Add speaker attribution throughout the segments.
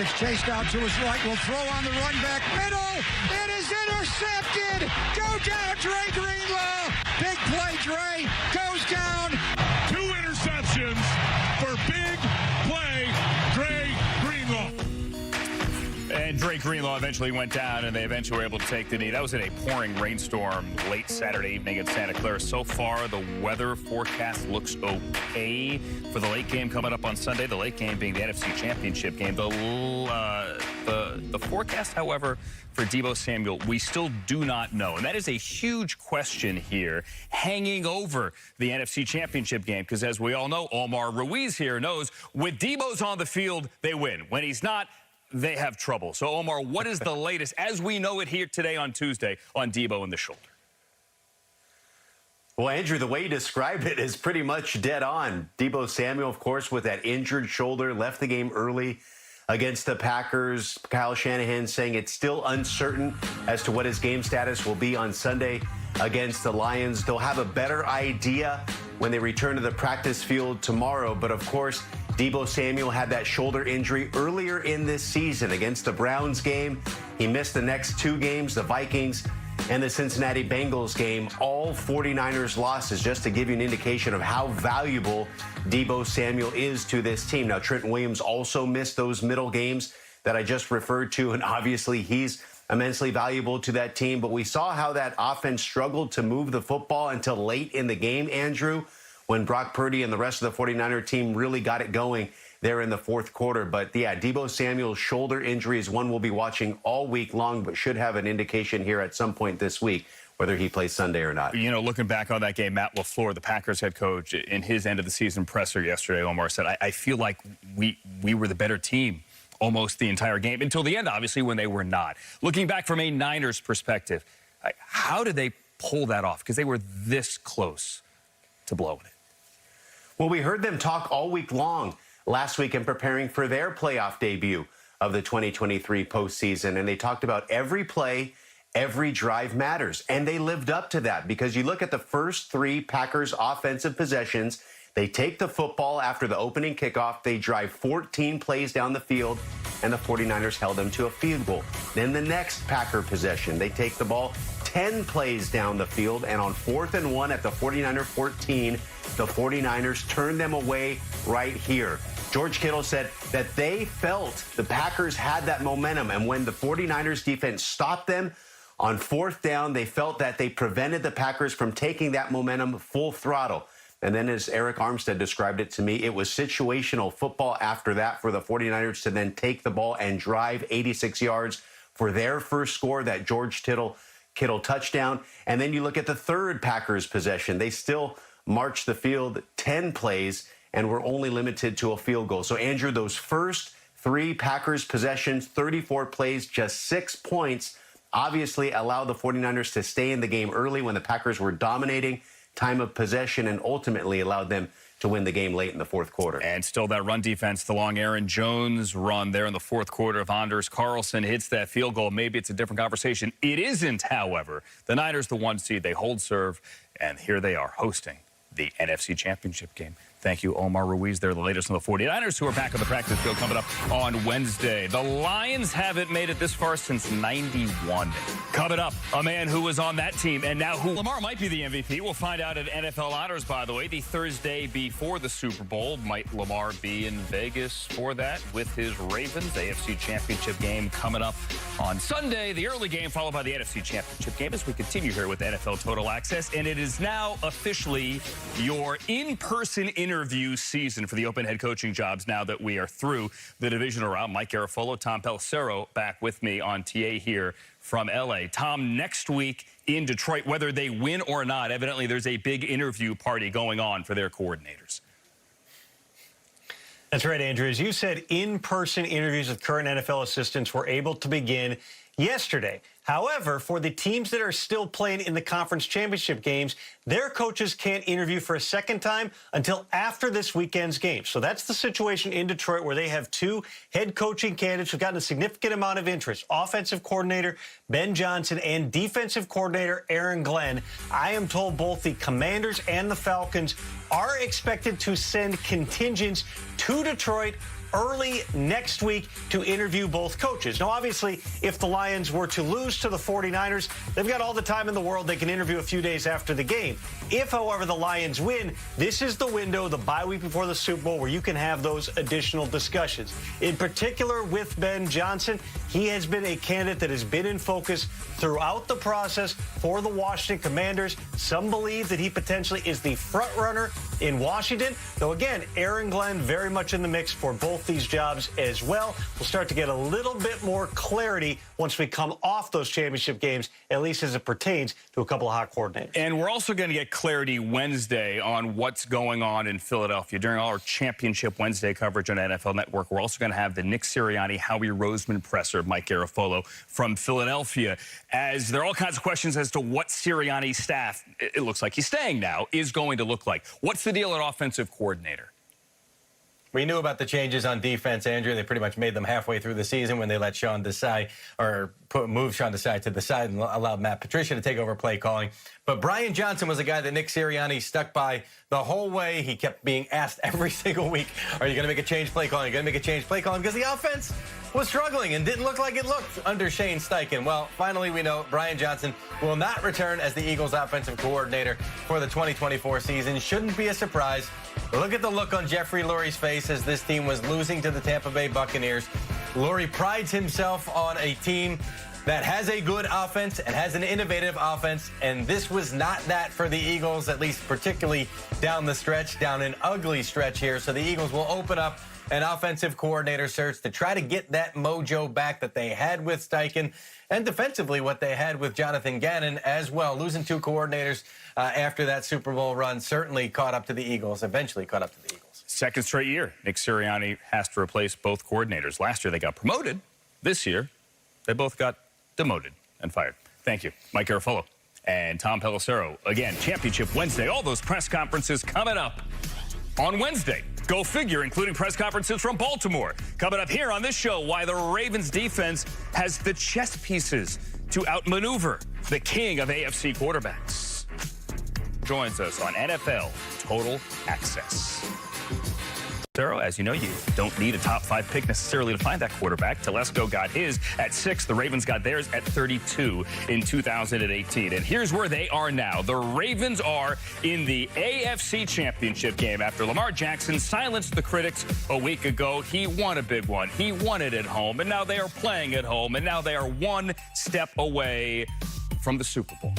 Speaker 1: Gets chased out to his right. Will throw on the run back middle. It is intercepted. Go down, Dre Greenlaw. Big play, Dre. Goes down.
Speaker 2: 2 interceptions for big play, Dre Greenlaw.
Speaker 3: And Dre Greenlaw eventually went down, and they eventually were able to take the knee. That was in a pouring rainstorm late Saturday evening in Santa Clara. So far, the weather forecast looks okay for the late game coming up on Sunday. The late game being the NFC Championship game. The forecast, however, for Deebo Samuel, we still do not know. And that is a huge question here hanging over the NFC Championship game. Because as we all know, Omar Ruiz here knows when Deebo's on the field, they win. When he's not, they have trouble. So, Omar, what is the latest, as we know it here today on Tuesday, on Deebo and the shoulder?
Speaker 4: Well, Andrew, the way you described it is pretty much dead on. Deebo Samuel, of course, with that injured shoulder, left the game early against the Packers. Kyle Shanahan saying it's still uncertain as to what his game status will be on Sunday against the Lions. They'll have a better idea when they return to the practice field tomorrow. But, of course, Deebo Samuel had that shoulder injury earlier in this season against the Browns game. He missed the next 2 games, the Vikings and the Cincinnati Bengals game, all 49ers losses, just to give you an indication of how valuable Deebo Samuel is to this team. Now, Trent Williams also missed those middle games that I just referred to, and obviously he's immensely valuable to that team. But we saw how that offense struggled to move the football until late in the game, Andrew, when Brock Purdy and the rest of the 49er team really got it going there in the fourth quarter. But, yeah, Deebo Samuel's shoulder injury is one we'll be watching all week long, but should have an indication here at some point this week whether he plays Sunday or not.
Speaker 3: You know, looking back on that game, Matt LaFleur, the Packers head coach, in his end-of-the-season presser yesterday, Omar said, I feel like we were the better team almost the entire game, until the end, obviously, when they were not. Looking back from a Niners perspective, how did they pull that off? Because they were this close to blowing it.
Speaker 4: Well, we heard them talk all week long last week in preparing for their playoff debut of the 2023 postseason. And they talked about every play, every drive matters. And they lived up to that, because you look at the first 3 Packers offensive possessions. They take the football after the opening kickoff. They drive 14 plays down the field, and the 49ers held them to a field goal. Then the next Packer possession, they take the ball 10 plays down the field, and on 4th and 1 at the 49er 14, the 49ers turned them away right here. George Kittle said that they felt the Packers had that momentum, and when the 49ers defense stopped them on 4th down, they felt that they prevented the Packers from taking that momentum full throttle. And then, as Eric Armstead described it to me, it was situational football after that for the 49ers to then take the ball and drive 86 yards for their first score, that George Kittle touchdown. And then you look at the 3rd Packers possession. They still marched the field 10 plays and were only limited to a field goal. So, Andrew, those first 3 Packers possessions, 34 plays, just 6 points, obviously allowed the 49ers to stay in the game early when the Packers were dominating time of possession, and ultimately allowed them to win the game late in the fourth quarter.
Speaker 3: And still that run defense, the long Aaron Jones run there in the fourth quarter. If Anders Carlson hits that field goal, maybe it's a different conversation. It isn't, however. The Niners, the 1 seed, they hold serve, and here they are hosting the NFC Championship game. Thank you, Omar Ruiz. They're the latest on the 49ers, who are back on the practice field coming up on Wednesday. The Lions haven't made it this far since '91. Coming up, a man who was on that team and now who Lamar might be the MVP. We'll find out at NFL Honors, by the way, the Thursday before the Super Bowl. Might Lamar be in Vegas for that with his Ravens? AFC Championship game coming up on Sunday. The early game followed by the NFC Championship game as we continue here with NFL Total Access. And it is now officially your in-person interview season for the open head coaching jobs now that we are through the divisional round. Mike Garafolo, Tom Pelissero back with me on TA here from LA. Tom, next week in Detroit, whether they win or not, evidently there's a big interview party going on for their coordinators.
Speaker 5: That's right, Andrew. As you said, in-person interviews with current NFL assistants were able to begin yesterday. However, for the teams that are still playing in the conference championship games, their coaches can't interview for a second time until after this weekend's game. So that's the situation in Detroit, where they have 2 head coaching candidates who've gotten a significant amount of interest. Offensive coordinator Ben Johnson and defensive coordinator Aaron Glenn. I am told both the Commanders and the Falcons are expected to send contingents to Detroit early next week to interview both coaches. Now, obviously, if the Lions were to lose to the 49ers, they've got all the time in the world. They can interview a few days after the game. If, however, the Lions win, this is the window, the bye week before the Super Bowl, where you can have those additional discussions. In particular, with Ben Johnson, he has been a candidate that has been in focus throughout the process for the Washington Commanders. Some believe that he potentially is the front runner in Washington, though again, Aaron Glenn very much in the mix for both these jobs as well. We'll start to get a little bit more clarity once we come off those championship games, at least as it pertains to a couple of hot coordinators.
Speaker 3: And we're also going to get clarity Wednesday on what's going on in Philadelphia. During our Championship Wednesday coverage on NFL Network, we're also going to have the Nick Sirianni, Howie Roseman presser, Mike Garafolo from Philadelphia, as there are all kinds of questions as to what Sirianni's staff, it looks like he's staying now, is going to look like. What's the deal at offensive coordinator?
Speaker 6: We knew about the changes on defense, Andrew. They pretty much made them halfway through the season when they let Sean Desai, or move Sean Desai to the side and allowed Matt Patricia to take over play calling. But Brian Johnson was a guy that Nick Sirianni stuck by the whole way. He kept being asked every single week, are you going to make a change play calling? Are you going to make a change play calling? Because the offense was struggling and didn't look like it looked under Shane Steichen. Well, finally we know Brian Johnson will not return as the Eagles offensive coordinator for the 2024 season. Shouldn't be a surprise. Look at the look on Jeffrey Lurie's face as this team was losing to the Tampa Bay Buccaneers. Lurie prides himself on a team that has a good offense and has an innovative offense, and this was not that for the Eagles, at least particularly down the stretch, down an ugly stretch here. So the Eagles will open up an offensive coordinator search to try to get that mojo back that they had with Steichen, and defensively what they had with Jonathan Gannon as well. Losing two coordinators after that Super Bowl run certainly caught up to the Eagles, eventually caught up to the Eagles.
Speaker 3: Second straight year, Nick Sirianni has to replace both coordinators. Last year they got promoted. This year, they both got demoted and fired. Thank you, Mike Garafolo and Tom Pelissero. Again, Championship Wednesday, all those press conferences coming up on Wednesday. Go figure, including press conferences from Baltimore. Coming up here on this show, why the Ravens defense has the chess pieces to outmaneuver the king of AFC quarterbacks. Joins us on NFL Total Access. As you know, you don't need a top 5 pick necessarily to find that quarterback. Telesco got his at 6. The Ravens got theirs at 32 in 2018. And here's where they are now. The Ravens are in the AFC Championship game after Lamar Jackson silenced the critics a week ago. He won a big one. He won it at home. And now they are playing at home. And now they are one step away from the Super Bowl.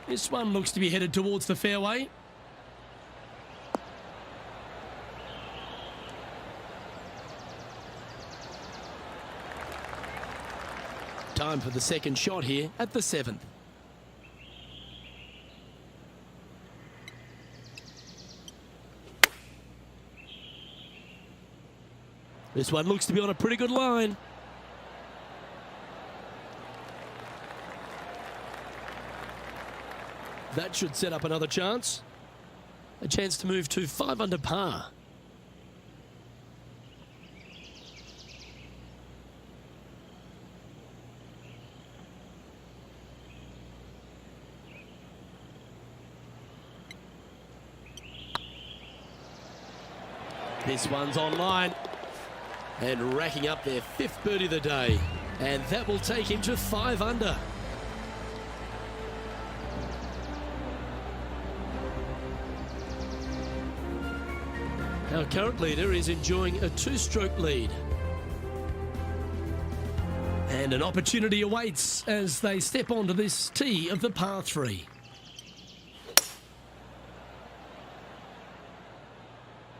Speaker 7: This one looks to be headed towards the fairway. Time for the second shot here at the 7th. This one looks to be on a pretty good line. That should set up another chance. A chance to move to 5 under par. This one's online. And racking up their 5th birdie of the day. And that will take him to 5 under. Our current leader is enjoying a 2-stroke lead. And an opportunity awaits as they step onto this tee of the par 3.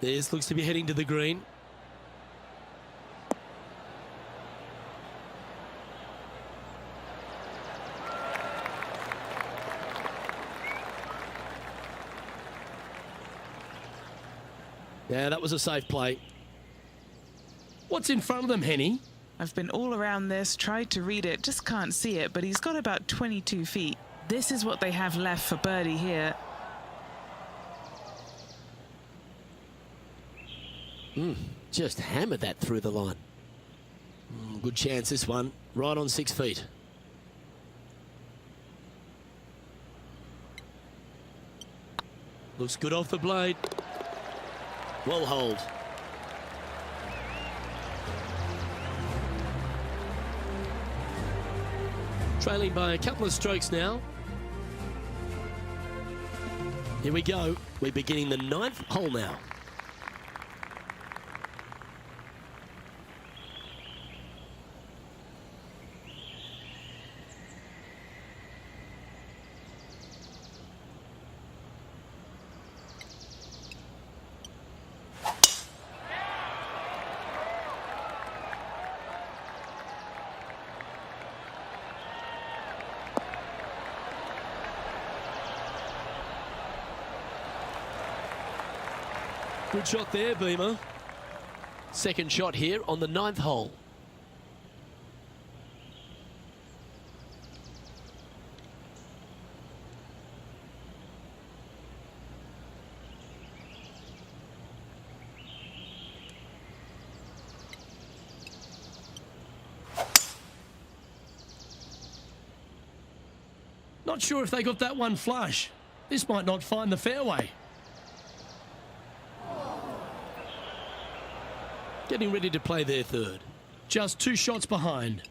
Speaker 7: This looks to be heading to the green. Yeah, that was a safe play. What's in front of them, Henny?
Speaker 8: I've been all around this, tried to read it, just can't see it, but he's got about 22 feet. This is what they have left for birdie here.
Speaker 7: Just hammered that through the line. Good chance this one, right on 6 feet. Looks good off the blade. Well holed. Trailing by a couple of strokes now. Here we go. We're beginning the 9th hole now. Good shot there, Beamer. Second shot here on the 9th hole. Not sure if they got that one flush. This might not find the fairway. Getting ready to play their third. Just 2 shots behind.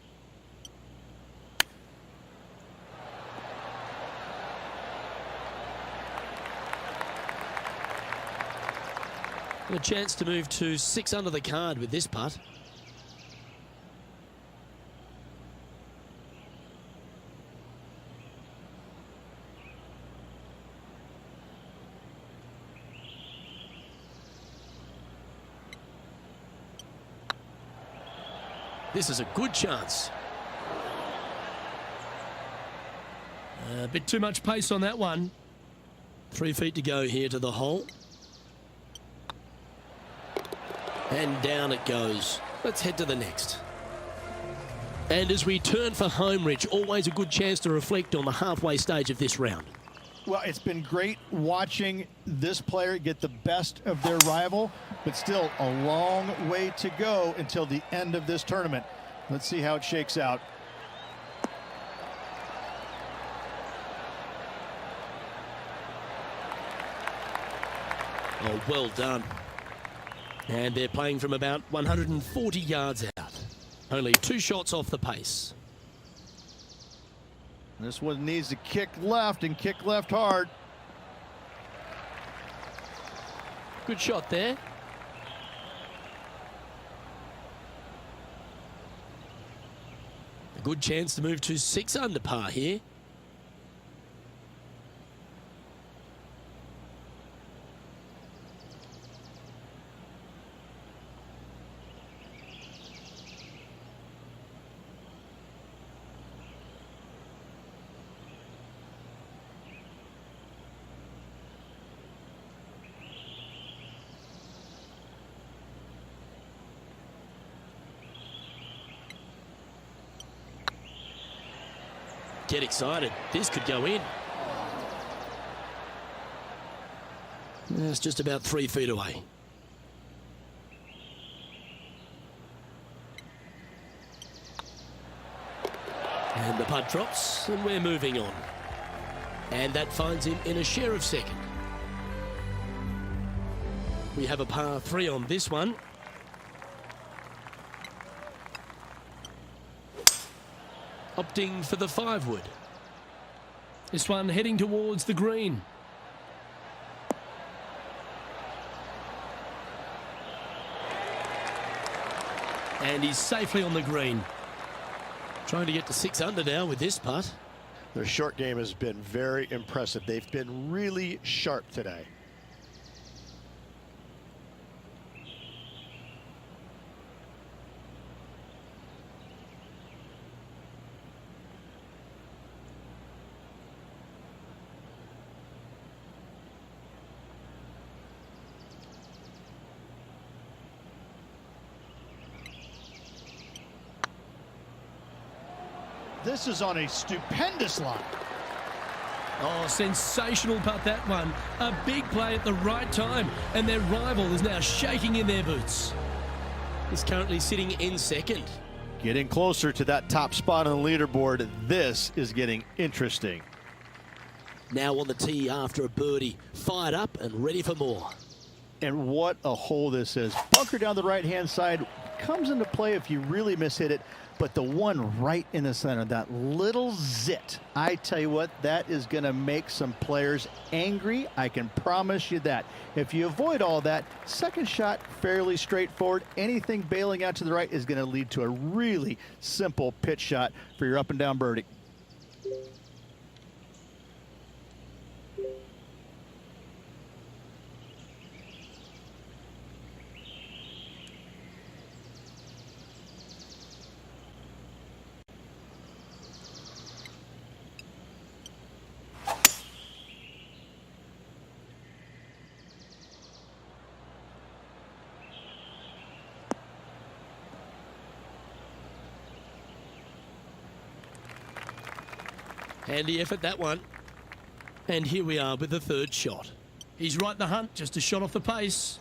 Speaker 7: A chance to move to 6 under the card with this putt. This is a good chance. A bit too much pace on that one. 3 feet to go here to the hole. And down it goes. Let's head to the next. And as we turn for home, Rich, always a good chance to reflect on the halfway stage of this round.
Speaker 9: Well, it's been great watching this player get the best of their rival, but still a long way to go until the end of this tournament. Let's see how it shakes out.
Speaker 7: Oh, well done. And they're playing from about 140 yards out. Only 2 shots off the pace.
Speaker 9: This one needs to kick left and kick left hard.
Speaker 7: Good shot there. A good chance to move to 6 under par here. Get excited. This could go in. It's just about 3 feet away. And the putt drops, and we're moving on. And that finds him in a share of second. We have a par 3 on this one. Opting for the 5-wood. This one heading towards the green. And he's safely on the green. Trying to get to 6 under now with this putt.
Speaker 9: Their short game has been very impressive. They've been really sharp today. This is on a stupendous line.
Speaker 7: Oh, sensational putt, that one. A big play at the right time, and their rival is now shaking in their boots. He's currently sitting in second.
Speaker 9: Getting closer to that top spot on the leaderboard. This is getting interesting.
Speaker 7: Now on the tee after a birdie, fired up and ready for more.
Speaker 9: And what a hole this is. Bunker down the right-hand side comes into play if you really mishit it, but the one right in the center, that little zit, I tell you what, that is going to make some players angry. I can promise you that. If you avoid all that, second shot, fairly straightforward. Anything bailing out to the right is going to lead to a really simple pitch shot for your up and down birdie.
Speaker 7: Handy effort, that one. And here we are with the third shot. He's right in the hunt, just a shot off the pace.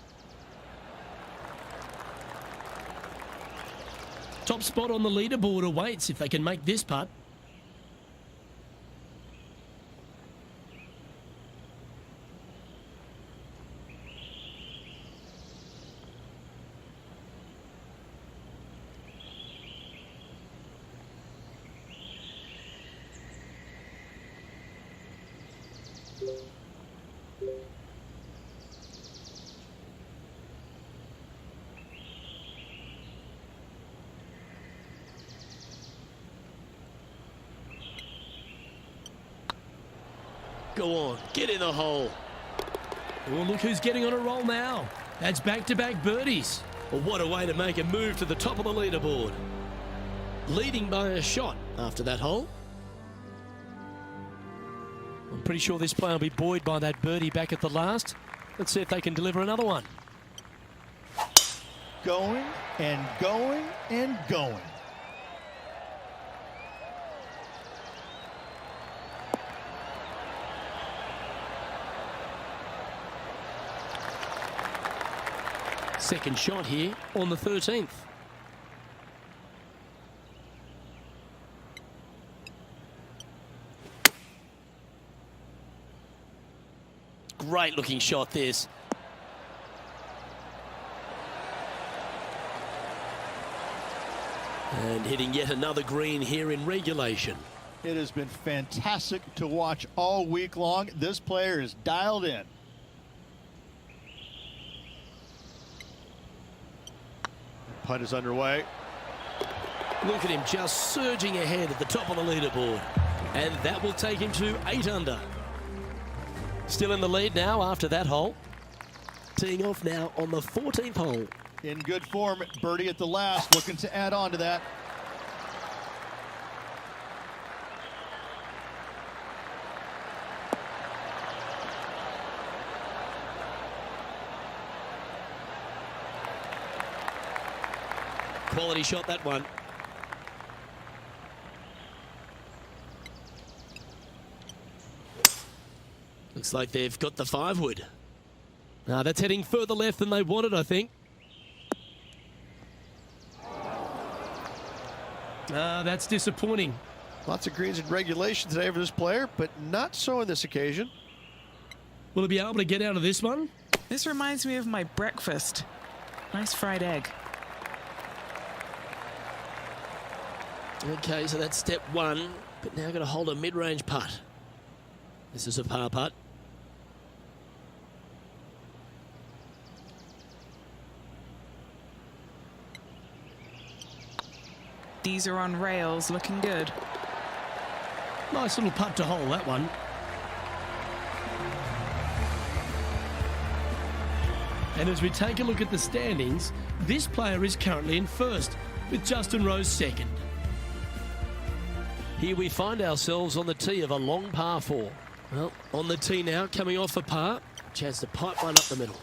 Speaker 7: Top spot on the leaderboard awaits if they can make this putt. Go on, get in the hole. Oh, look who's getting on a roll now. That's back-to-back birdies. Well, what a way to make a move to the top of the leaderboard. Leading by a shot after that hole. I'm pretty sure this player will be buoyed by that birdie back at the last. Let's see if they can deliver another one.
Speaker 9: Going and going and going.
Speaker 7: Second shot here on the 13th. Great looking shot this. And hitting yet another green here in regulation.
Speaker 9: It has been fantastic to watch all week long. This player is dialed in. Putt is underway.
Speaker 7: Look at him just surging ahead at the top of the leaderboard. And that will take him to 8 under. Still in the lead now after that hole. Teeing off now on the 14th hole.
Speaker 9: In good form, birdie at the last, looking to add on to that.
Speaker 7: Quality shot, that one. Looks like they've got the 5-wood. That's heading further left than they wanted, I think. That's disappointing.
Speaker 9: Lots of greens in regulation today for this player, but not so on this occasion.
Speaker 7: Will he be able to get out of this one?
Speaker 8: This reminds me of my breakfast. Nice fried egg.
Speaker 7: Okay, so that's step one, but now got to hold a mid-range putt. This is a par putt.
Speaker 8: These are on rails, looking good.
Speaker 7: Nice little putt to hole, that one. And as we take a look at the standings, this player is currently in first, with Justin Rose second. Here we find ourselves on the tee of a long par 4. Well, on the tee now, coming off a par. Chance to pipe one up the middle.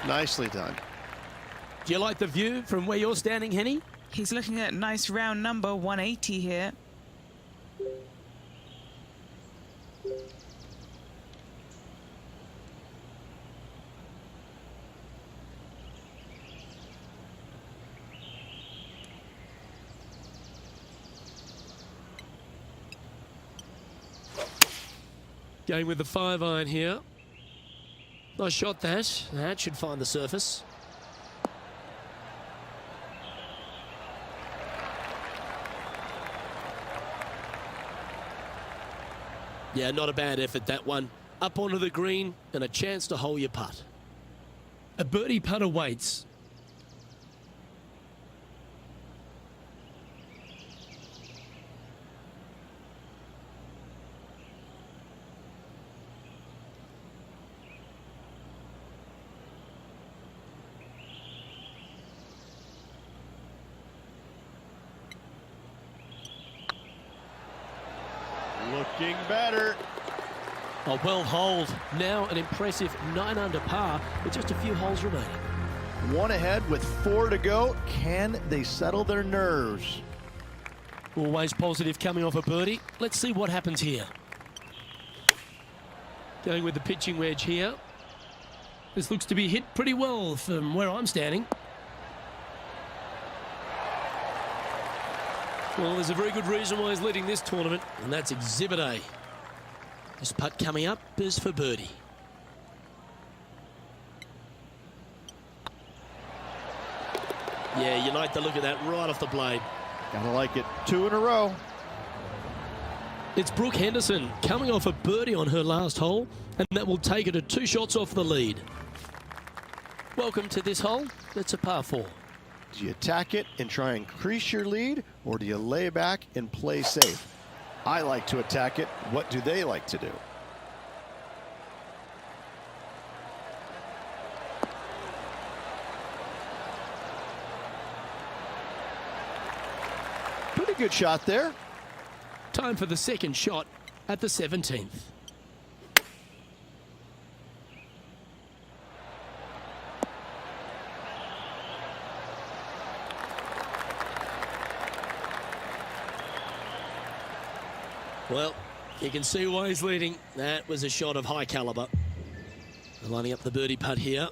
Speaker 9: Nicely done.
Speaker 7: Do you like the view from where you're standing, Henny?
Speaker 8: He's looking at a nice round number, 180 here.
Speaker 7: Going with the 5-iron here. Nice shot that. That should find the surface. Yeah, not a bad effort, that one. Up onto the green and a chance to hole your putt. A birdie putt awaits.
Speaker 9: Looking better.
Speaker 7: A well holed. Now an impressive 9 under par with just a few holes remaining.
Speaker 9: One ahead with 4 to go. Can they settle their nerves?
Speaker 7: Always positive coming off a birdie. Let's see what happens here. Going with the pitching wedge here. This looks to be hit pretty well from where I'm standing. Well, there's a very good reason why he's leading this tournament, and that's Exhibit A. This putt coming up is for birdie. Yeah, you like the look of that right off the blade.
Speaker 9: Gotta like it. 2 in a row.
Speaker 7: It's Brooke Henderson coming off a birdie on her last hole, and that will take her to 2 shots off the lead. Welcome to this hole. It's a par 4.
Speaker 9: Do you attack it and try and increase your lead, or do you lay back and play safe? I like to attack it. What do they like to do? Pretty good shot there.
Speaker 7: Time for the second shot at the 17th. Well, you can see why he's leading. That was a shot of high caliber. Lining up the birdie putt here.